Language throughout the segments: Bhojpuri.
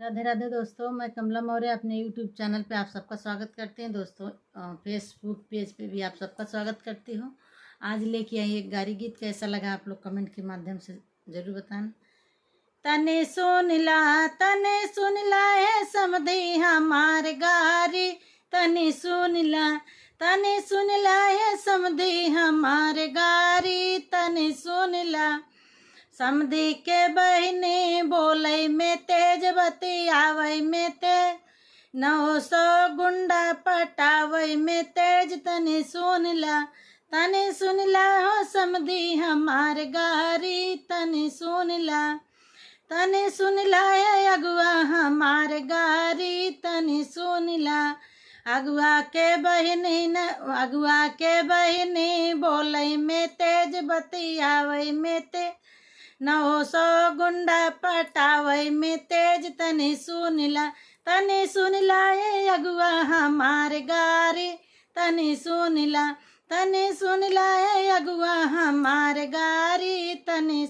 राधे राधे दोस्तों, मैं कमला मौर्य अपने यूट्यूब चैनल पे आप सबका स्वागत करते हैं। दोस्तों फेसबुक पेज पे भी आप सबका स्वागत करती हूँ। आज लेके आई एक गारी गीत, कैसा लगा आप लोग कमेंट के माध्यम से ज़रूर बताना। तने सुन ला है समधी हमार गारी, तने सुन ला है समधी हमार गारी, तने सुन ला। समधी के बहिनी बोलै में तेज बतियावै में ते 900 गुंडा पटावै में तेज। तने सुन ला हो समधी हमार गारी, तने सुन ला है अगुआ हमार गारी, तने सुन ला। अगुआ के बहिनी बोलै में तेज बतियावै में ते 900 गुंडा पटावै में तेज। तने सुन ला ये अगुआ हमार गारी, तने सुन ला ये अगुआ हमार गारी, तने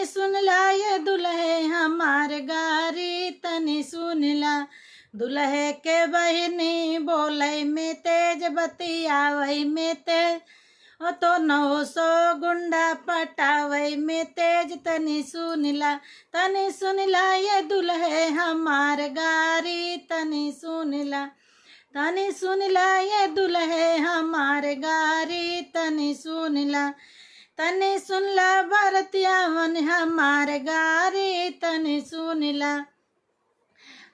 सुन ला ये दुल्हे हमार गारी, तने सुन ला। दुल्हे के बहिनी बोलै में तेज बतियावै में तेज, ओ तो 900 गुंडा पटावै में तेज। तने सुन ला ये दुल्हे हमार गारी, तने सुन ला ये दुल्हे हमार गारी, तने सुन ला। बरतियावन हमार गारी, तने सुन ला।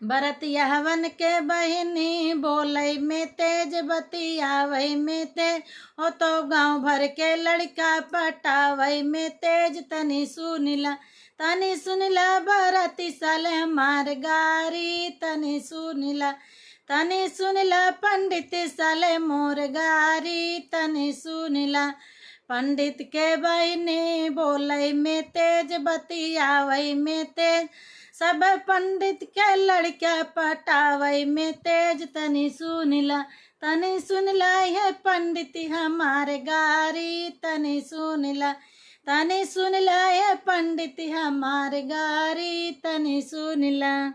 बरतियावन के बहिनी बोलै में तेज बतियावै में ते, हो तो गांव भर के लड़का पटावै में तेज। तने सुन ला बरती साल हमार गारी, तने सुन ला। पंडित साले मोर गारी, तने सुन ला। पंडित के बहिनी बोलै में तेज बतियावै में तेज, सब पंडित के लड़का पटावै में तेज। तने सुन ला ये पंडित हमार गारी, तने सुन ला ये पंडित हमार गारी, तने सुन ला।